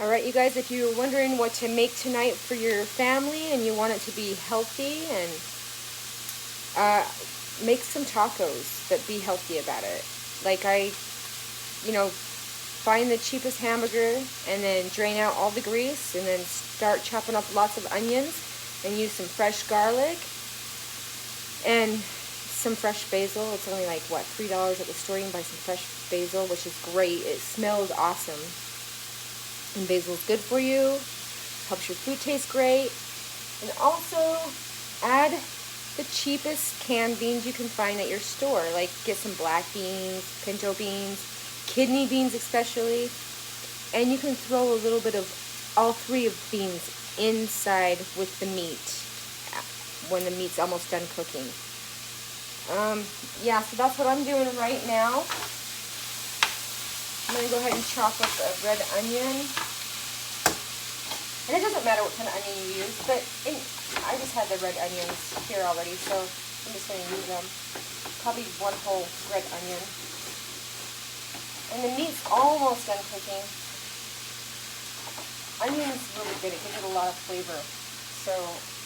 Alright, you guys, if you're wondering what to make tonight for your family and you want it to be healthy, and make some tacos, but be healthy about it. Like find the cheapest hamburger and then drain out all the grease and then start chopping up lots of onions and use some fresh garlic and some fresh basil. It's only like, what, $3 at the store. You can buy some fresh basil, which is great. It smells awesome. And basil's good for you, helps your food taste great. And also add the cheapest canned beans you can find at your store. Like, get some black beans, pinto beans, kidney beans especially. And you can throw a little bit of all three of beans inside with the meat when the meat's almost done cooking. Yeah, so that's what I'm doing right now. I'm going to go ahead and chop up a red onion. And it doesn't matter what kind of onion you use, but I just had the red onions here already, so I'm just going to use them. Probably one whole red onion. And the meat's almost done cooking. Onion is really good. It gives it a lot of flavor. So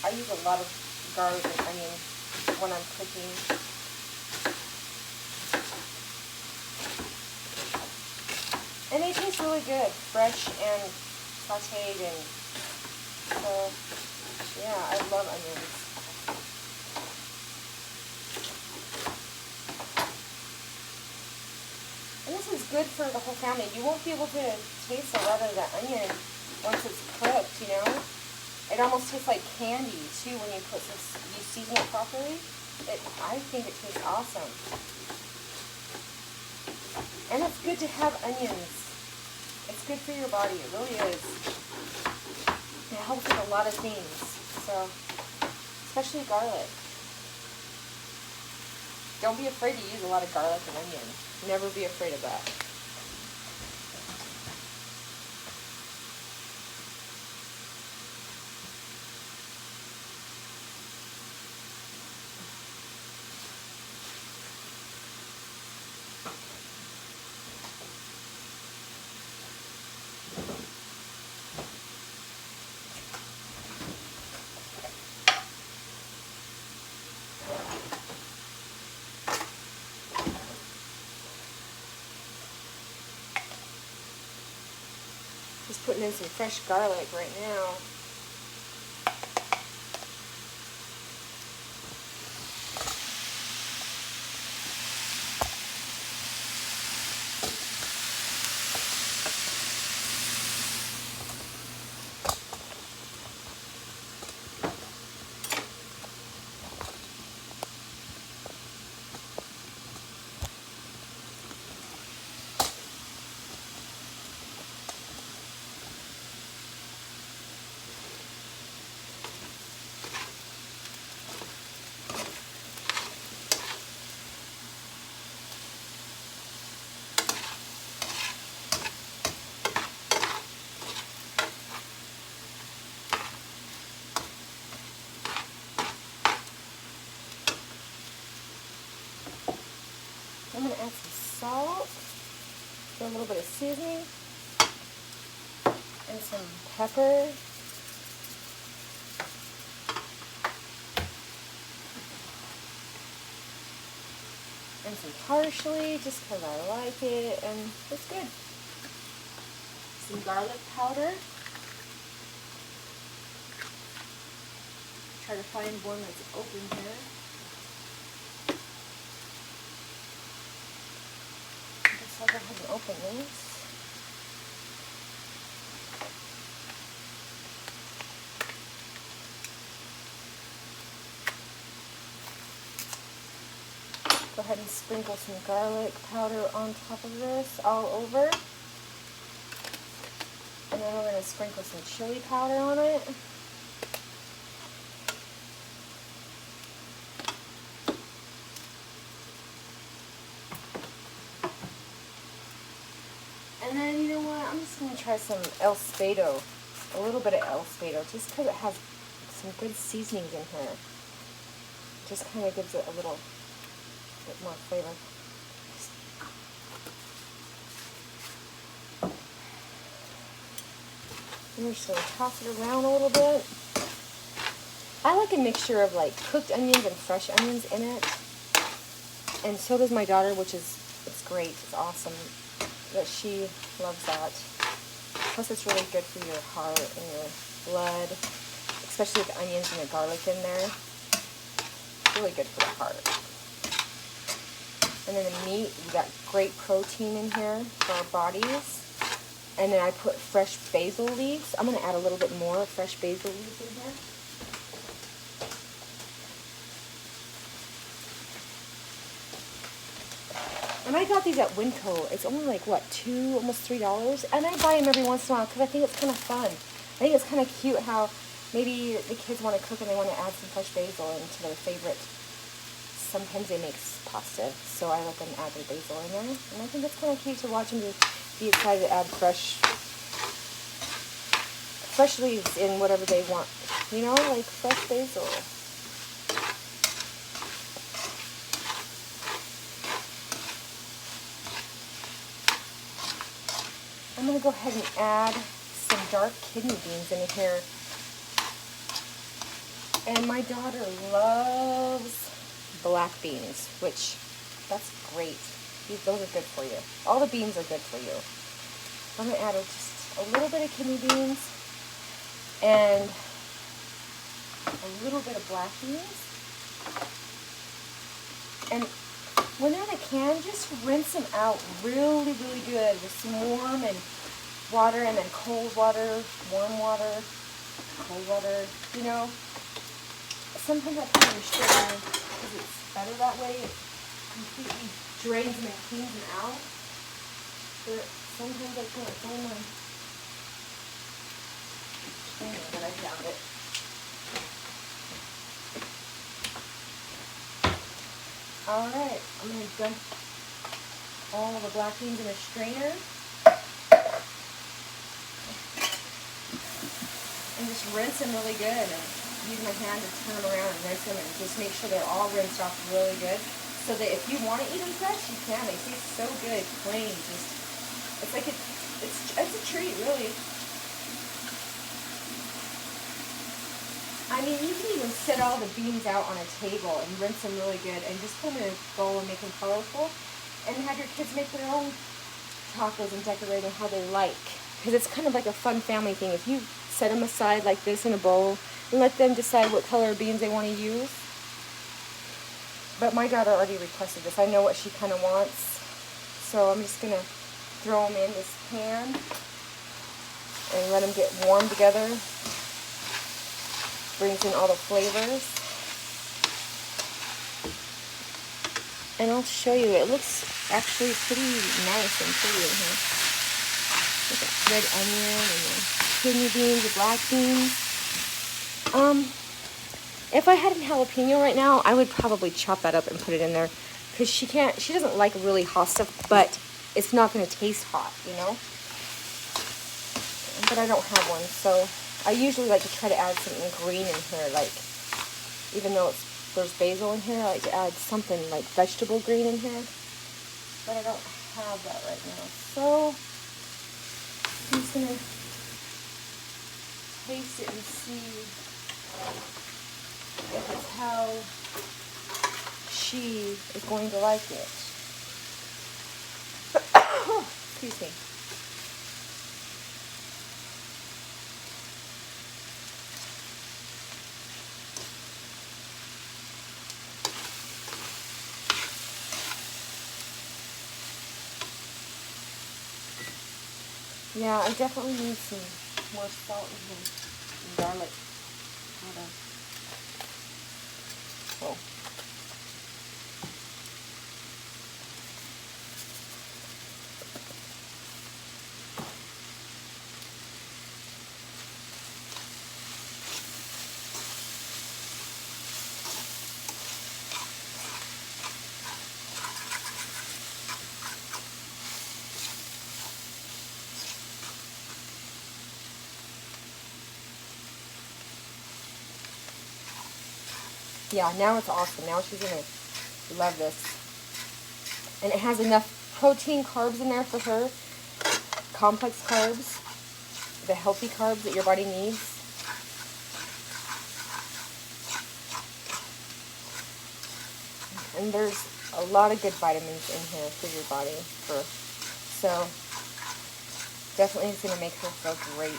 I use a lot of garlic and onion when I'm cooking. And they taste really good, fresh and sauteed, and so, yeah, I love onions. And this is good for the whole family. You won't be able to taste a lot of the onion once it's cooked, you know? It almost tastes like candy, too, when you put this, you season it properly. I think it tastes awesome. And it's good to have onions. It's good for your body, it really is. It helps with a lot of things, so, especially garlic. Don't be afraid to use a lot of garlic and onion. Never be afraid of that. Just putting in some fresh garlic right now. I'm going to add some salt, a little bit of seasoning, and some pepper. And some parsley, just because I like it, and it's good. Some garlic powder. Try to find one that's open here. I'll go ahead and open these. Go ahead and sprinkle some garlic powder on top of this all over. And then we're going to sprinkle some chili powder on it. And then, you know what, I'm just going to try some El Spado, a little bit of El Spado, just because it has some good seasonings in here. Just kind of gives it a little bit more flavor. I'm just going to toss it around a little bit. I like a mixture of like cooked onions and fresh onions in it. And so does my daughter, which is, it's great. It's awesome that she loves that. Plus it's really good for your heart and your blood, especially with the onions and the garlic in there. It's really good for the heart. And then the meat, we got great protein in here for our bodies. And then I put fresh basil leaves. I'm going to add a little bit more fresh basil leaves in here. And I got these at Winco. It's only like, what, almost $3? And I buy them every once in a while because I think it's kind of fun. I think it's kind of cute how maybe the kids want to cook and they want to add some fresh basil into their favorite. Sometimes they make pasta, so I let them add their basil in there. And I think it's kind of cute to watch them be excited to add fresh leaves in whatever they want. You know, like fresh basil. I'm going to go ahead and add some dark kidney beans in here. And my daughter loves black beans, which, that's great. Those are good for you. All the beans are good for you. I'm going to add just a little bit of kidney beans and a little bit of black beans. And when they're in a can, just rinse them out really, really good with some warm and water and then cold water, warm water, cold water, you know. Sometimes I put it in sugar because it's better that way. It completely drains them and cleans them out. But sometimes I put it in my strainer, but I found it. Alright, I'm going to dump all the black beans in a strainer. And just rinse them really good. And use my hand to turn them around and rinse them and just make sure they're all rinsed off really good. So that if you want to eat them fresh, you can. They taste so good, plain. Just, it's like it's a treat, really. I mean, you can even set all the beans out on a table and rinse them really good and just put them in a bowl and make them colorful and have your kids make their own tacos and decorate them how they like. Because it's kind of like a fun family thing. If you set them aside like this in a bowl and let them decide what color of beans they want to use. But my daughter already requested this. I know what she kind of wants. So I'm just going to throw them in this pan and let them get warm together. Brings in all the flavors. And I'll show you. It looks actually pretty nice and pretty in here. Look at red onion and the kidney beans, the black beans. If I had a jalapeno right now, I would probably chop that up and put it in there. Because she doesn't like really hot stuff, but it's not going to taste hot, you know? But I don't have one, so I usually like to try to add something green in here, like, even though there's basil in here, I like to add something like vegetable green in here. But I don't have that right now. So, I'm just going to taste it and see if it's how she is going to like it. Excuse me. Yeah, I definitely need some more salt in here. Some garlic. Hold on. Oh. Yeah, now it's awesome. Now she's going to love this. And it has enough protein, carbs in there for her. Complex carbs. the healthy carbs that your body needs. And there's a lot of good vitamins in here for your body. So definitely it's going to make her feel great.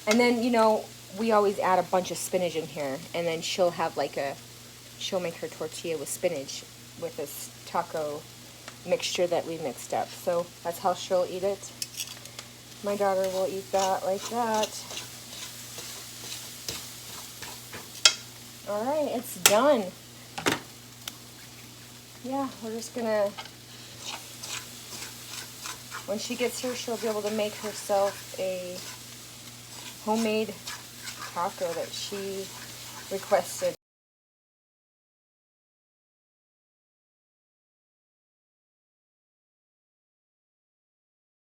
And then, you know, we always add a bunch of spinach in here, and then she'll have like she'll make her tortilla with spinach with this taco mixture that we mixed up. So that's how she'll eat it. My daughter will eat that like that. Alright, it's done. Yeah, we're just gonna, when she gets here, she'll be able to make herself a homemade taco that she requested.